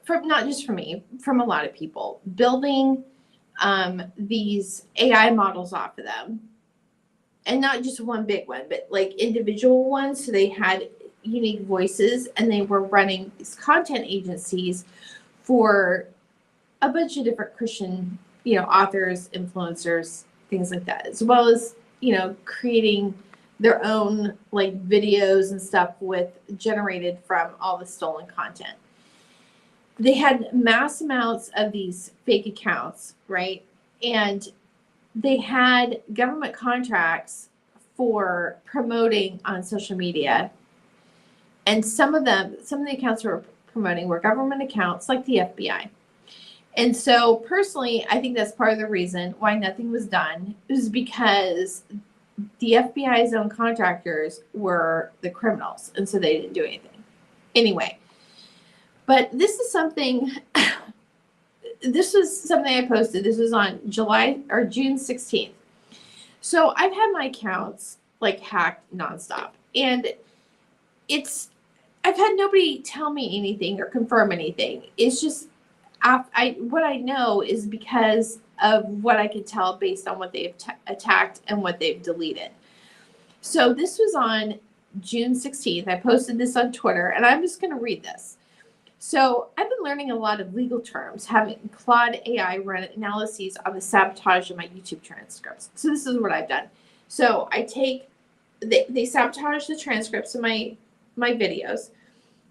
from, not just from me, from a lot of people, building these AI models off of them, and not just one big one, but like individual ones. So they had unique voices, and they were running these content agencies for a bunch of different Christian, authors, influencers, things like that, as well as, creating their own like videos and stuff generated from all the stolen content. They had mass amounts of these fake accounts, right? And they had government contracts for promoting on social media. And some of the accounts they were promoting were government accounts, like the FBI. And so personally, I think that's part of the reason why nothing was done, is because the FBI's own contractors were the criminals, and so they didn't do anything. Anyway, but this is something, this was something I posted. This was on June 16th. So I've had my accounts like hacked nonstop, and I've had nobody tell me anything or confirm anything. It's just, what I know is because of what I could tell based on what they've attacked and what they've deleted. So this was on June 16th. I posted this on Twitter, and I'm just going to read this. So I've been learning a lot of legal terms, having Claude AI run analyses on the sabotage of my YouTube transcripts. So this is what I've done. So I take, they sabotage the transcripts of my videos.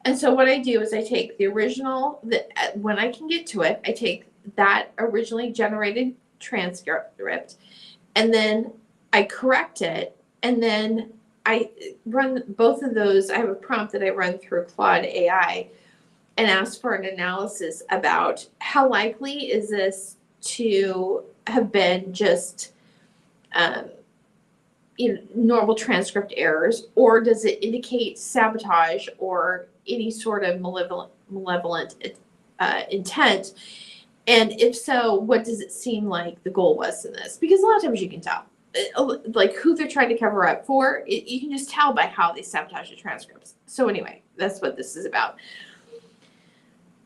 And so what I do is I take the original, when I can get to it, I take that originally generated transcript, and then I correct it, and then I run both of those. I have a prompt that I run through Claude AI and ask for an analysis about how likely is this to have been just normal transcript errors, or does it indicate sabotage or any sort of malevolent intent? And if so, what does it seem like the goal was in this? Because a lot of times you can tell, like who they're trying to cover up for. You can just tell by how they sabotage the transcripts. So anyway, that's what this is about.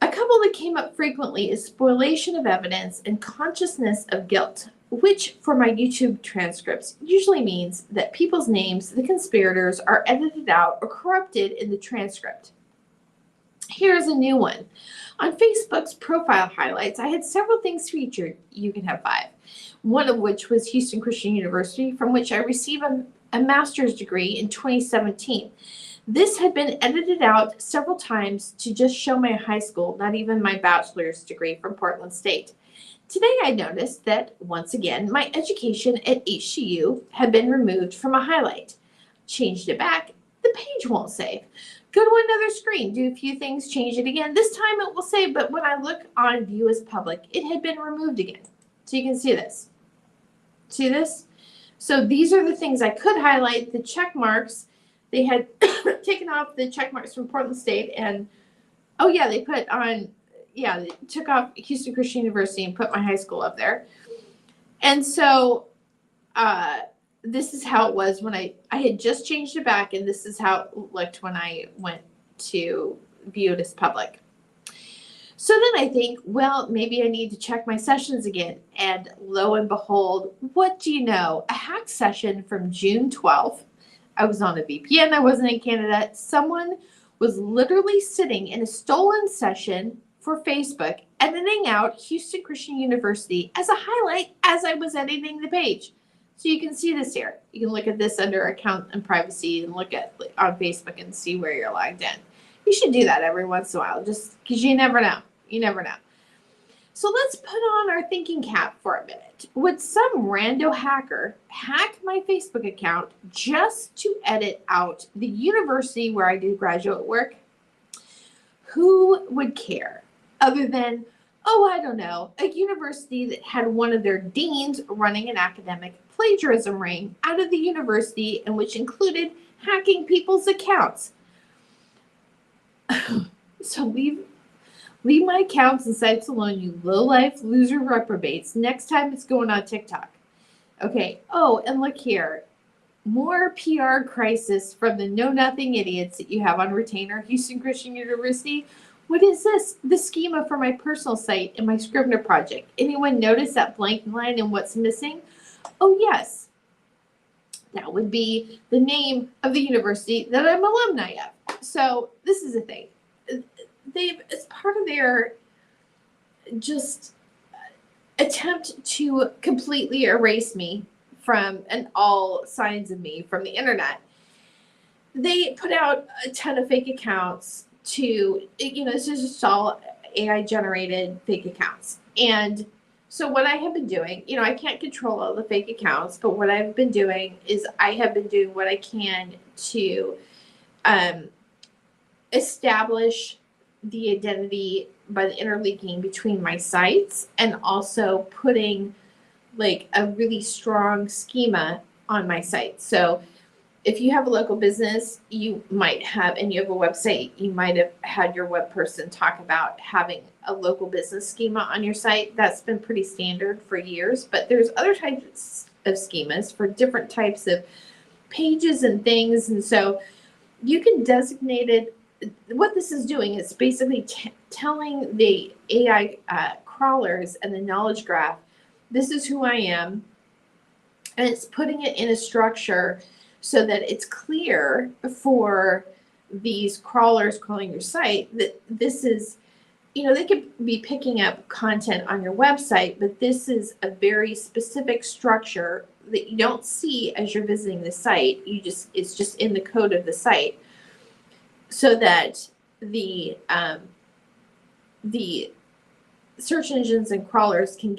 A couple that came up frequently is spoliation of evidence and consciousness of guilt, which for my YouTube transcripts usually means that people's names, the conspirators, are edited out or corrupted in the transcript. Here's a new one. On Facebook's profile highlights, I had several things featured. You can have 5. One of which was Houston Christian University, from which I received a master's degree in 2017. This had been edited out several times to just show my high school, not even my bachelor's degree from Portland State. Today I noticed that, once again, my education at HCU had been removed from a highlight. Changed it back, the page won't save. Go to another screen, do a few things, change it again. This time it will save, but when I look on View as Public, it had been removed again. So you can see this. See this? So these are the things I could highlight, the check marks. They had taken off the check marks from Portland State, and oh yeah, they put on, yeah, they took off Houston Christian University and put my high school up there. And so this is how it was when I had just changed it back, and this is how it looked when I went to View it as Public. So then I think, well, maybe I need to check my sessions again. And lo and behold, what do you know? A hack session from June 12th. I was on a VPN. I wasn't in Canada. Someone was literally sitting in a stolen session for Facebook, editing out Houston Christian University as a highlight as I was editing the page. So you can see this here. You can look at this under account and privacy and look at on Facebook and see where you're logged in. You should do that every once in a while, just because you never know. You never know. So let's put on our thinking cap for a minute. Would some rando hacker hack my Facebook account just to edit out the university where I do graduate work? Who would care? Other than, oh, I don't know, a university that had one of their deans running an academic plagiarism ring out of the university, and which included hacking people's accounts. So leave my accounts and sites alone, you low-life loser reprobates. Next time it's going on TikTok. Okay. Oh, and look here. More PR crisis from the know-nothing idiots that you have on retainer, Houston Christian University. What is this? The schema for my personal site and my Scrivener project. Anyone notice that blank line and what's missing? Oh, yes. That would be the name of the university that I'm alumni of. So this is the thing. They've, as part of their just attempt to completely erase me from, and all signs of me from the internet, they put out a ton of fake accounts to, this is just all AI generated fake accounts. And so what I have been doing, I can't control all the fake accounts, but what I've been doing is I have been doing what I can to establish the identity by the interlinking between my sites, and also putting like a really strong schema on my site. So if you have a local business, you might have, and you have a website, you might have had your web person talk about having a local business schema on your site. That's been pretty standard for years, but there's other types of schemas for different types of pages and things. And so you can designate it. What this is doing is basically telling the AI crawlers and the knowledge graph, this is who I am, and it's putting it in a structure so that it's clear for these crawlers crawling your site that this is, they could be picking up content on your website, but this is a very specific structure that you don't see as you're visiting the site. It's just in the code of the site, so that the search engines and crawlers can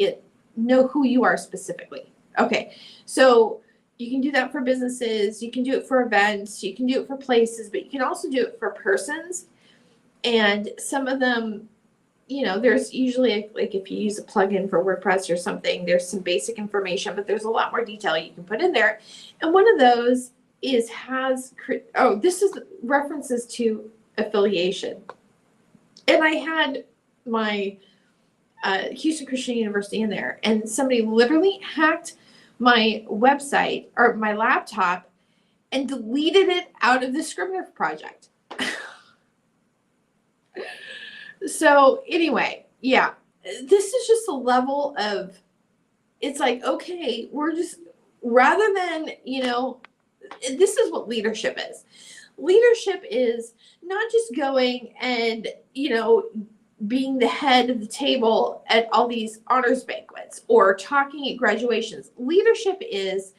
know who you are specifically. Okay, so you can do that for businesses, you can do it for events, you can do it for places, but you can also do it for persons. And some of them, there's usually, like if you use a plugin for WordPress or something, there's some basic information, but there's a lot more detail you can put in there. And one of those is this is references to affiliation. And I had my Houston Christian University in there, and somebody literally hacked my website or my laptop and deleted it out of the Scrivener project. So anyway, yeah, this is just a level of, it's like, okay, we're just, rather than, this is what leadership is. Leadership is not just going and, being the head of the table at all these honors banquets or talking at graduations. Leadership is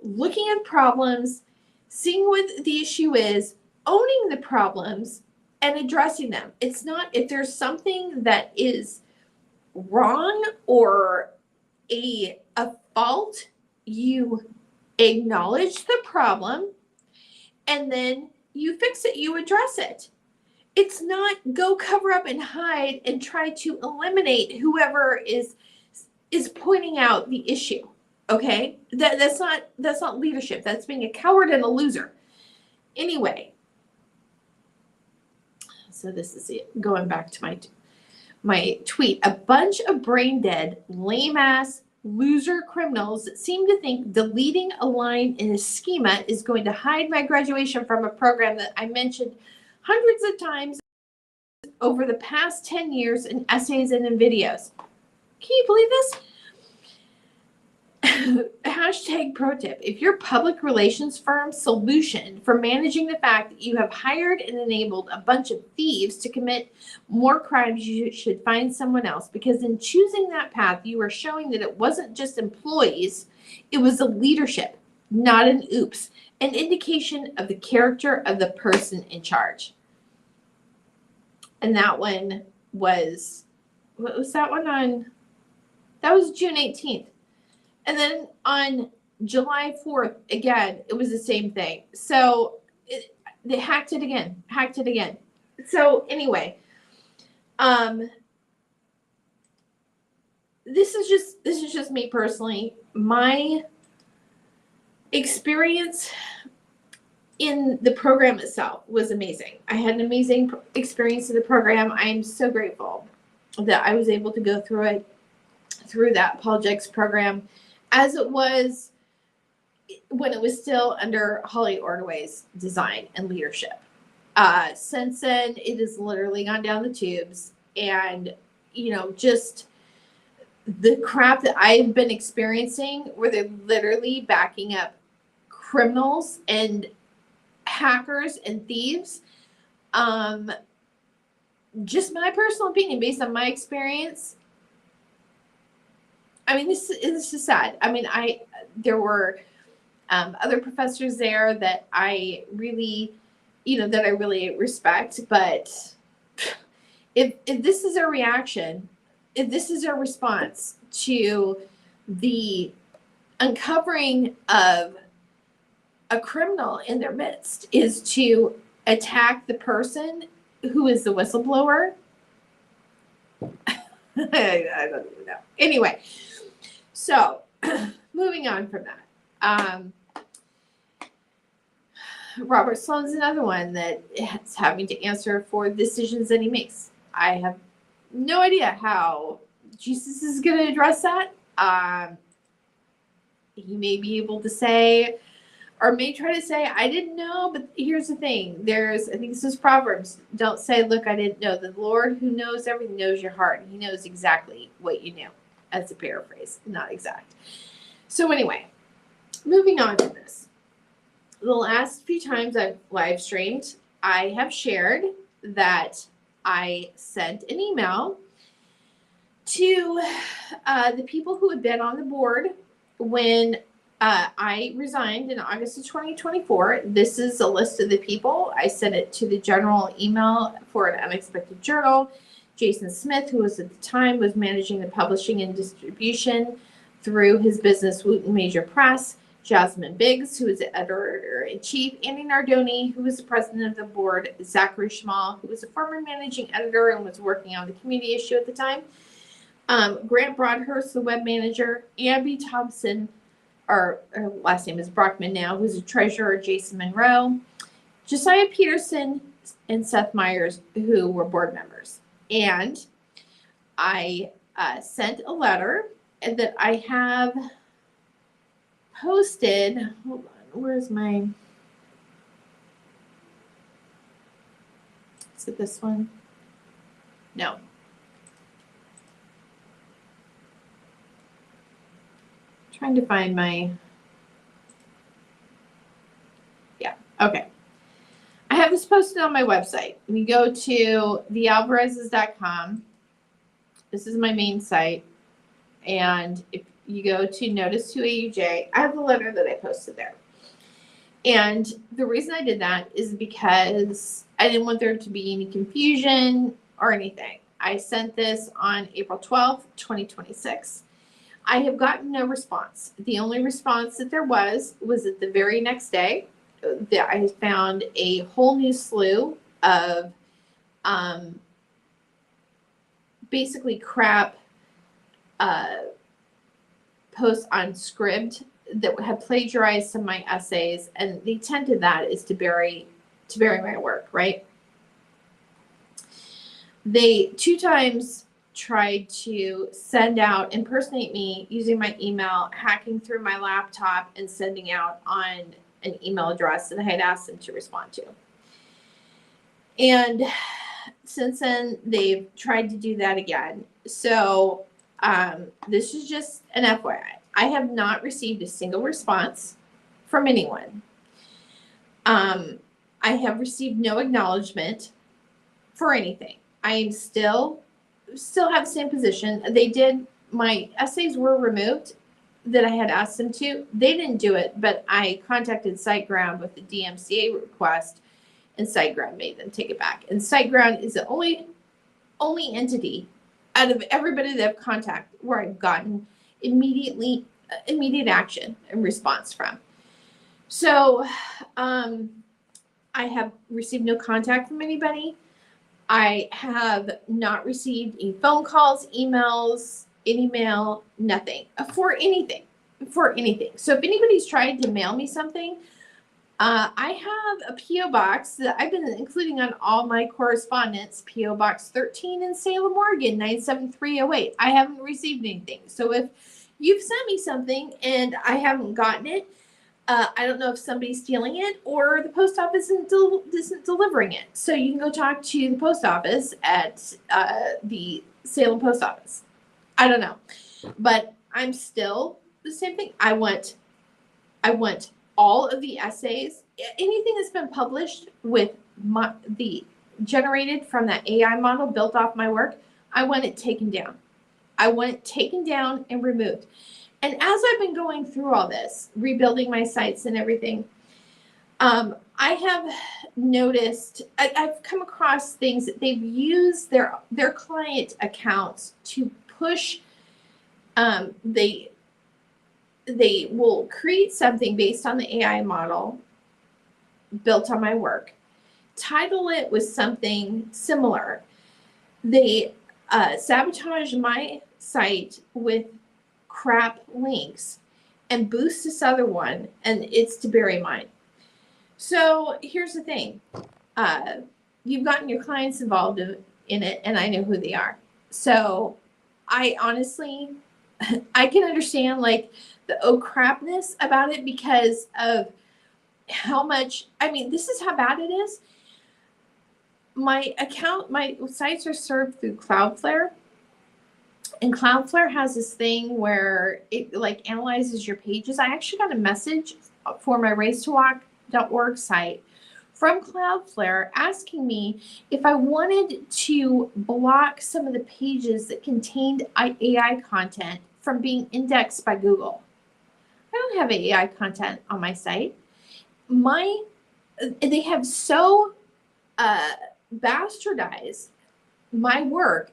looking at problems, seeing what the issue is, owning the problems, and addressing them. It's not, if there's something that is wrong or a fault, you acknowledge the problem and then you fix it, you address it. It's not go cover up and hide and try to eliminate whoever is pointing out the issue. Okay? That's not leadership. That's being a coward and a loser. Anyway, so this is it. Going back to my tweet. A bunch of brain dead, lame ass loser criminals that seem to think deleting a line in a schema is going to hide my graduation from a program that I mentioned hundreds of times over the past 10 years in essays and in videos. Can you believe this? Hashtag pro tip. If your public relations firm's solution for managing the fact that you have hired and enabled a bunch of thieves to commit more crimes, you should find someone else, because in choosing that path, you are showing that it wasn't just employees, it was a leadership, not an oops, an indication of the character of the person in charge. And that one was, what was that one on? That was June 18th. And then on July 4th, again, it was the same thing. So they hacked it again. So anyway, this is just me personally. My experience in the program itself was amazing. I had an amazing experience in the program. I am so grateful that I was able to go through that apologetics program, as it was when it was still under Holly Ordway's design and leadership. Since then, it has literally gone down the tubes, and just the crap that I've been experiencing, where they're literally backing up criminals and hackers and thieves. Just my personal opinion, based on my experience. I mean, this is sad. I mean, there were other professors there that I really, respect. But if this is a reaction, if this is a response to the uncovering of a criminal in their midst, is to attack the person who is the whistleblower, I don't even know. Anyway. So, moving on from that, Robert Sloan's another one that is having to answer for decisions that he makes. I have no idea how Jesus is going to address that. He may be able to say, or may try to say, I didn't know, but here's the thing. I think this is Proverbs. Don't say, look, I didn't know. The Lord who knows everything knows your heart. And he knows exactly what you knew. As a paraphrase, not exact. So anyway, moving on to this. The last few times I've live streamed, I have shared that I sent an email to the people who had been on the board when I resigned in August of 2024. This is a list of the people. I sent it to the general email for an unexpected journal. Jason Smith, who was at the time was managing the publishing and distribution through his business Wooten Major Press. Jasmine Biggs, who was the editor-in-chief. Andy Nardoni, who was the president of the board. Zachary Schmal, who was a former managing editor and was working on the community issue at the time. Grant Broadhurst, the web manager. Abby Thompson, her last name is Brockman now, who's a treasurer. Jason Monroe. Josiah Peterson, and Seth Myers, who were board members. And I sent a letter that I have posted. Hold on, where's my? Is it this one? No. Trying to find my. Yeah. Okay. just posted on my website. We go to thealvarezes.com. This is my main site. And if you go to Notice to AUJ, I have the letter that I posted there. And the reason I did that is because I didn't want there to be any confusion or anything. I sent this on April 12th, 2026. I have gotten no response. The only response that there was that the very next day that I found a whole new slew of basically crap posts on Scribd that had plagiarized some of my essays, and the intent of that is to bury my work, right? They 2 times tried to send out, impersonate me using my email, hacking through my laptop and sending out on an email address that I had asked them to respond to. And since then, they've tried to do that again. So this is just an FYI. I have not received a single response from anyone. I have received no acknowledgement for anything. I am still have the same position. My essays were removed that I had asked them to. They didn't do it, but I contacted SiteGround with the DMCA request, and SiteGround made them take it back. And SiteGround is the only entity out of everybody that I've contacted where I've gotten immediate action and response from. So I have received no contact from anybody. I have not received any phone calls, emails, any mail, nothing for anything. So if anybody's trying to mail me something, I have a P.O. box that I've been including on all my correspondence, P.O. Box 13 in Salem, Oregon, 97308. I haven't received anything. So if you've sent me something and I haven't gotten it, I don't know if somebody's stealing it or the post office isn't delivering it. So you can go talk to the post office at the Salem post office. I don't know. But I'm still the same thing. I want all of the essays, anything that's been published with the generated from that AI model built off my work, I want it taken down. I want it taken down and removed. And as I've been going through all this, rebuilding my sites and everything, I have noticed, I've come across things that they've used their client accounts to push. They will create something based on the AI model built on my work, title it with something similar. They sabotage my site with crap links and boost this other one, and it's to bury mine. So here's the thing. You've gotten your clients involved in it, and I know who they are. So I honestly, I can understand like the oh crapness about it because of how much, I mean, this is how bad it is. My sites are served through Cloudflare. And Cloudflare has this thing where it like analyzes your pages. I actually got a message for my racetowalk.org site from Cloudflare asking me if I wanted to block some of the pages that contained AI content from being indexed by Google. I don't have AI content on my site. They have so bastardized my work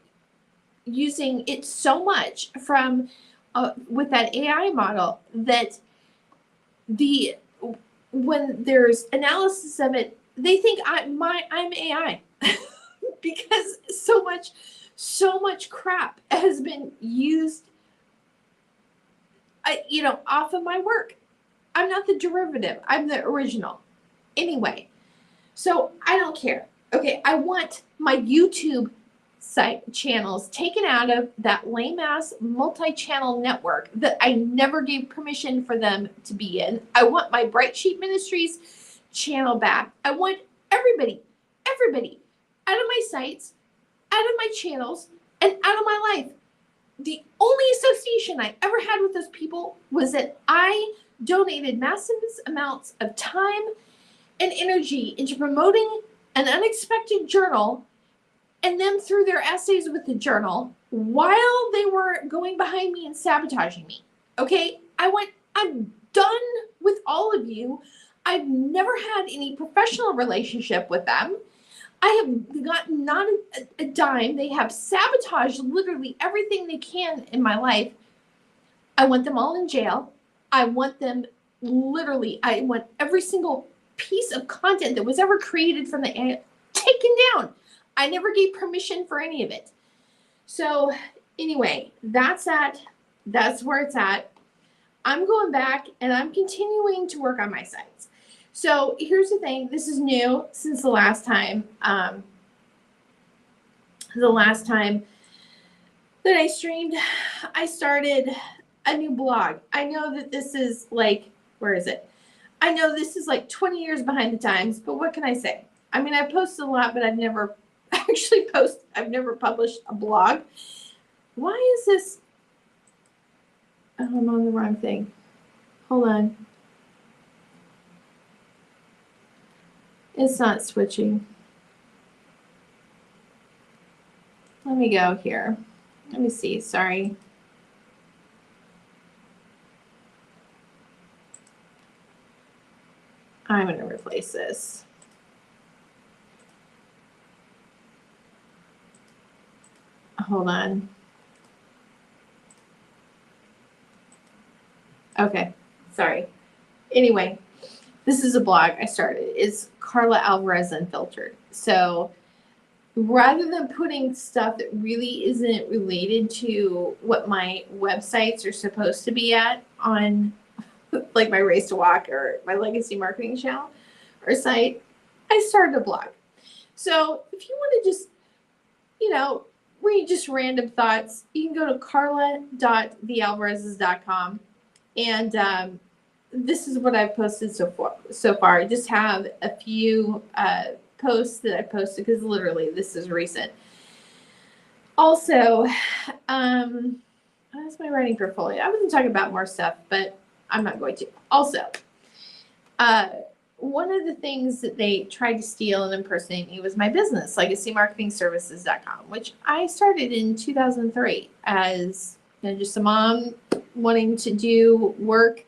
using it so much from with that AI model that when there's analysis of it, they think I'm AI because so much crap has been used, off of my work. I'm not the derivative. I'm the original. Anyway, so I don't care. Okay, I want my YouTube site channels taken out of that lame ass multi-channel network that I never gave permission for them to be in. I want my Bright Sheet Ministries channel back. I want everybody out of my sites, out of my channels, and out of my life. The only association I ever had with those people was that I donated massive amounts of time and energy into promoting an unexpected journal, and them threw their essays with the journal while they were going behind me and sabotaging me. Okay, I'm done with all of you. I've never had any professional relationship with them. I have gotten not a dime. They have sabotaged literally everything they can in my life. I want them all in jail. I want every single piece of content that was ever created from the taken down. I never gave permission for any of it. So anyway, that's where it's at. I'm going back and I'm continuing to work on my sites. So here's the thing. This is new since the last time that I streamed. I started a new blog. I know that this is like, where is it? I know this is like 20 years behind the times, but what can I say? I mean, I posted a lot, but I've never published a blog. Why is this? Oh, I'm on the wrong thing. Hold on. It's not switching. Let me go here. Let me see. Sorry. I'm going to replace this. Hold on. Okay, sorry. Anyway, this is a blog I started. It's Carla Alvarez Unfiltered. So rather than putting stuff that really isn't related to what my websites are supposed to be at on like my Race to Walk or my Legacy Marketing channel or site, I started a blog. So if you want to just, read just random thoughts, you can go to carla.thealvarezes.com. And this is what I've posted so far. I just have a few posts that I posted because literally this is recent. Also, that's my writing portfolio. I wasn't talking about more stuff, but I'm not going to. Also, one of the things that they tried to steal and impersonate me was my business, legacymarketingservices.com, which I started in 2003 as just a mom wanting to do work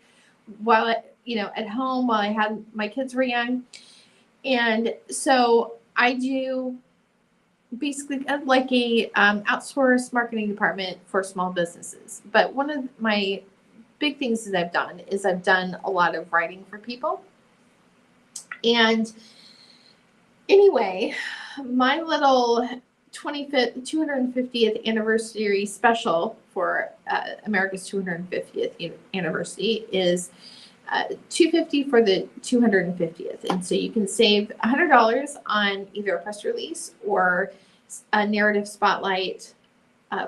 while at home while I had my kids were young. And so I do basically like a outsourced marketing department for small businesses. But one of my big things that I've done is I've done a lot of writing for people. And anyway, my little 250th anniversary special for America's 250th anniversary is $250 for the 250th. And so you can save $100 on either a press release or a narrative spotlight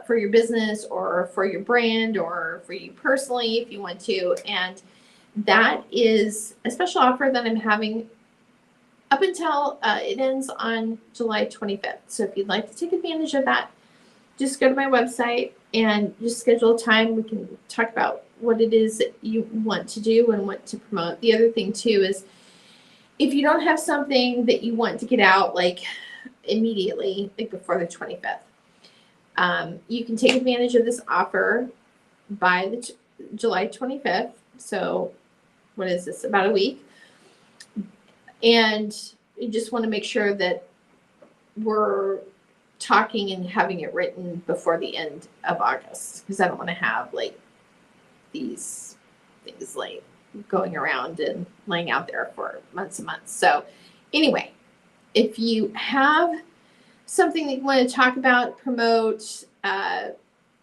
for your business or for your brand or for you personally if you want to. And that is a special offer that I'm having up until it ends on July 25th. So if you'd like to take advantage of that, just go to my website and just schedule a time. We can talk about what it is that you want to do and what to promote. The other thing too is if you don't have something that you want to get out like immediately, like before the 25th, you can take advantage of this offer by the July 25th. So what is this, about a week? And you just want to make sure that we're talking and having it written before the end of August, because I don't want to have like these things like going around and laying out there for months and months. So anyway, if you have something that you want to talk about, promote,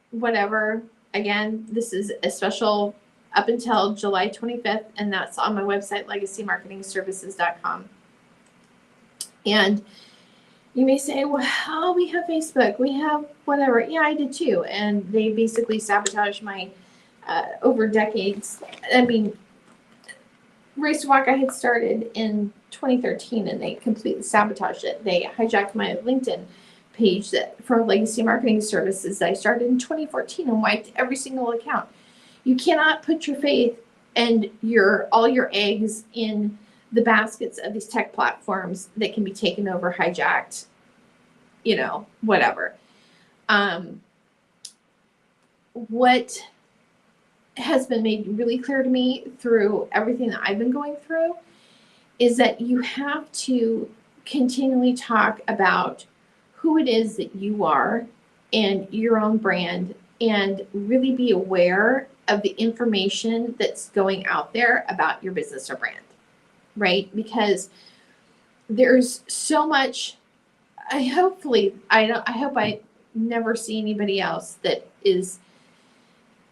whatever, again, this is a special up until July 25th, and that's on my website, legacymarketingservices.com. And you may say, well, we have Facebook, we have whatever. Yeah, I did too. And they basically sabotaged my over decades. I mean, Race to Walk I had started in 2013, and they completely sabotaged it. They hijacked my LinkedIn page for Legacy Marketing Services that I started in 2014 and wiped every single account. You cannot put your faith and all your eggs in the baskets of these tech platforms that can be taken over, hijacked, whatever. What has been made really clear to me through everything that I've been going through is that you have to continually talk about who it is that you are and your own brand, and really be aware of the information that's going out there about your business or brand, right? Because there's so much. I hope I never see anybody else that is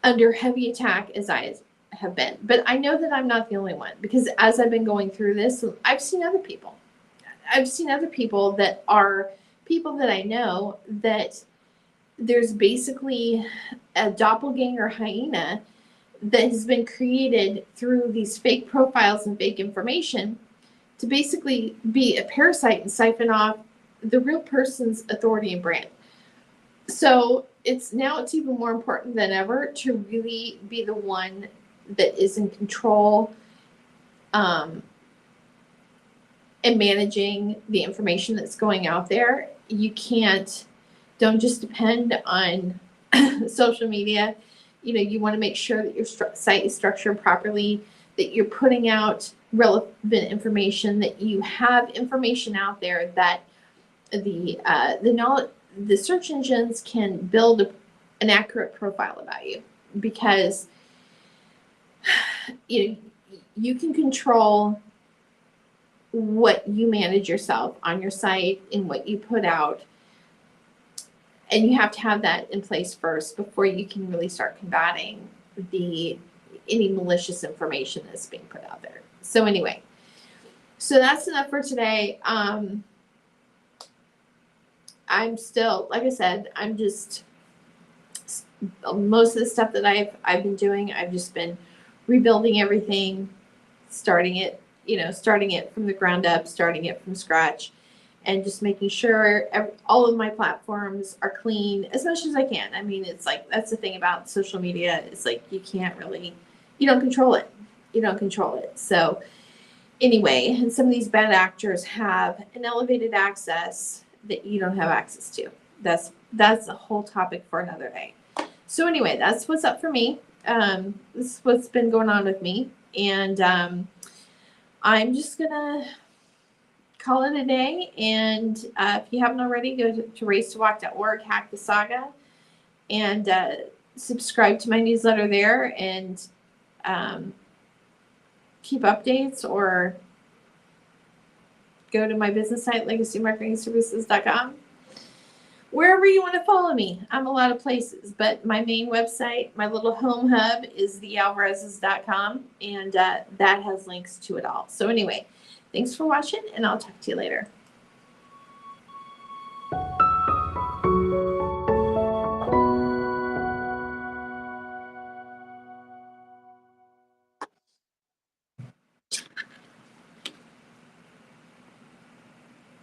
under heavy attack as I have been. But I know that I'm not the only one, because as I've been going through this, I've seen other people. That are people that I know, that there's basically a doppelganger hyena that has been created through these fake profiles and fake information to basically be a parasite and siphon off the real person's authority and brand. So it's even more important than ever to really be the one that is in control, and managing the information that's going out there. Don't just depend on social media. You want to make sure that your site is structured properly, that you're putting out relevant information, that you have information out there that the search engines can build an accurate profile about you, because you can control what you manage yourself on your site and what you put out, and you have to have that in place first before you can really start combating any malicious information that's being put out there. So anyway, that's enough for today. I'm still, like I said, most of the stuff that I've been doing, I've just been rebuilding everything, starting it from the ground up, starting it from scratch, and just making sure all of my platforms are clean as much as I can. I mean, it's like, that's the thing about social media. It's like, you don't control it. So anyway, and some of these bad actors have an elevated access that you don't have access to. That's a whole topic for another day. So anyway, that's what's up for me. This is what's been going on with me. And I'm just going to call it a day. And if you haven't already, go to racetowalk.org, hack the saga, and subscribe to my newsletter there, and keep updates, or go to my business site, legacymarketingservices.com. Wherever you want to follow me, I'm a lot of places, but my main website, my little home hub, is thealvarezes.com, and that has links to it all. So anyway, thanks for watching, and I'll talk to you later.